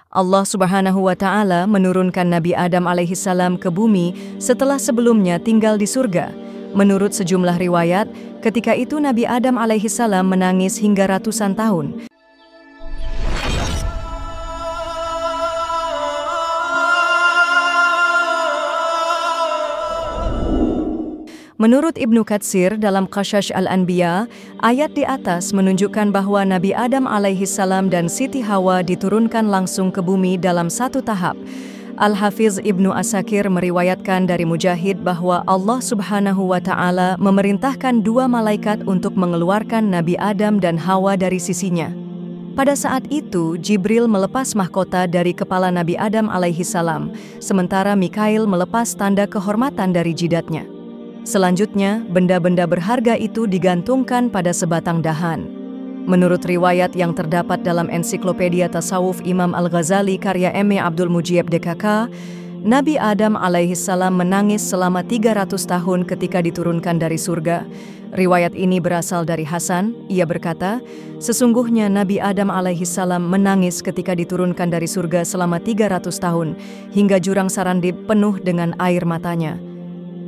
Allah Subhanahu wa Ta'ala menurunkan Nabi Adam alaihissalam ke bumi setelah sebelumnya tinggal di surga. Menurut sejumlah riwayat, ketika itu Nabi Adam alaihissalam menangis hingga ratusan tahun. Menurut Ibnu Katsir dalam Qasas Al-Anbiya, ayat di atas menunjukkan bahwa Nabi Adam alaihissalam dan Siti Hawa diturunkan langsung ke bumi dalam satu tahap. Al-Hafiz Ibnu Asakir meriwayatkan dari Mujahid bahwa Allah Subhanahu wa Ta'ala memerintahkan dua malaikat untuk mengeluarkan Nabi Adam dan Hawa dari sisinya. Pada saat itu, Jibril melepas mahkota dari kepala Nabi Adam alaihissalam, sementara Mikail melepas tanda kehormatan dari jidatnya. Selanjutnya, benda-benda berharga itu digantungkan pada sebatang dahan. Menurut riwayat yang terdapat dalam ensiklopedia tasawuf Imam Al-Ghazali karya M. Abdul Mujib DKK, Nabi Adam alaihissalam menangis selama 300 tahun ketika diturunkan dari surga. Riwayat ini berasal dari Hasan. Ia berkata, sesungguhnya Nabi Adam alaihissalam menangis ketika diturunkan dari surga selama 300 tahun, hingga jurang Sarandib penuh dengan air matanya.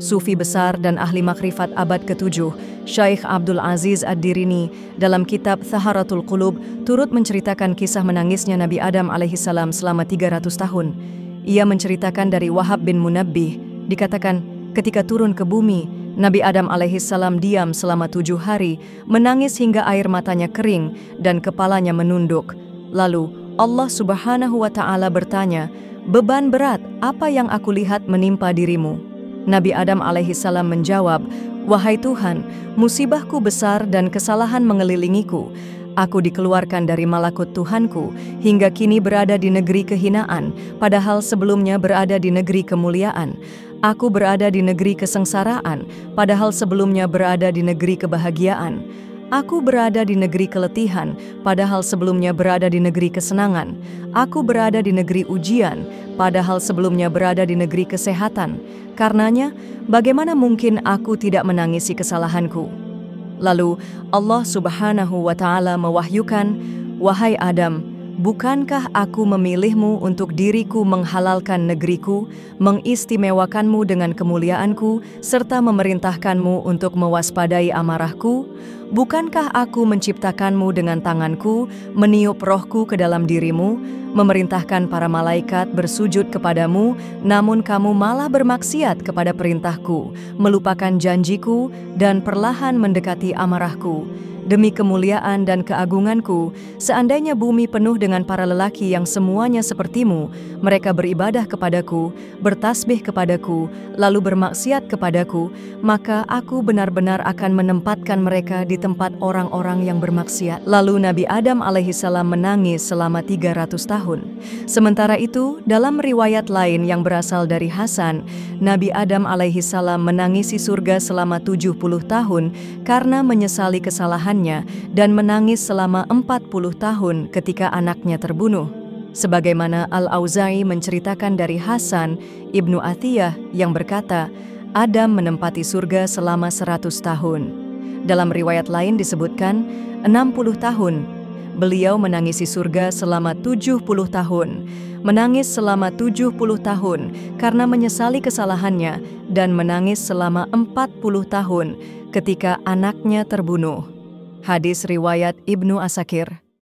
Sufi besar dan ahli makrifat abad ke-7, Syekh Abdul Aziz Ad-Dirini, dalam kitab Thaharatul Qulub, turut menceritakan kisah menangisnya Nabi Adam alaihissalam selama 300 tahun. Ia menceritakan dari Wahab bin Munabbih, dikatakan, ketika turun ke bumi, Nabi Adam alaihissalam diam selama 7 hari, menangis hingga air matanya kering dan kepalanya menunduk. Lalu, Allah Subhanahu wa Ta'ala bertanya, beban berat apa yang aku lihat menimpa dirimu? Nabi Adam alaihissalam menjawab, wahai Tuhan, musibahku besar dan kesalahan mengelilingiku. Aku dikeluarkan dari malakut Tuhanku, hingga kini berada di negeri kehinaan, padahal sebelumnya berada di negeri kemuliaan. Aku berada di negeri kesengsaraan, padahal sebelumnya berada di negeri kebahagiaan. Aku berada di negeri keletihan, padahal sebelumnya berada di negeri kesenangan. Aku berada di negeri ujian, padahal sebelumnya berada di negeri kesehatan. Karenanya, bagaimana mungkin aku tidak menangisi kesalahanku? Lalu, Allah Subhanahu wa Ta'ala mewahyukan, wahai Adam, bukankah aku memilihmu untuk diriku menghalalkan negeriku, mengistimewakanmu dengan kemuliaanku, serta memerintahkanmu untuk mewaspadai amarahku? Bukankah aku menciptakanmu dengan tanganku, meniup rohku ke dalam dirimu, memerintahkan para malaikat bersujud kepadamu, namun kamu malah bermaksiat kepada perintahku, melupakan janjiku, dan perlahan mendekati amarahku? Demi kemuliaan dan keagunganku, seandainya bumi penuh dengan para lelaki yang semuanya sepertimu, mereka beribadah kepadaku, bertasbih kepadaku, lalu bermaksiat kepadaku, maka aku benar-benar akan menempatkan mereka di tempat orang-orang yang bermaksiat. Lalu Nabi Adam alaihissalam menangis selama 300 tahun. Sementara itu, dalam riwayat lain yang berasal dari Hasan, Nabi Adam alaihissalam menangisi surga selama 70 tahun karena menyesali kesalahan dan menangis selama 40 tahun ketika anaknya terbunuh. Sebagaimana Al-Auza'i menceritakan dari Hasan Ibnu Athiyah yang berkata, Adam menempati surga selama 100 tahun. Dalam riwayat lain disebutkan 60 tahun. Beliau menangisi surga selama 70 tahun. Menangis selama 70 tahun karena menyesali kesalahannya dan menangis selama 40 tahun ketika anaknya terbunuh. Hadis riwayat Ibnu Asakir.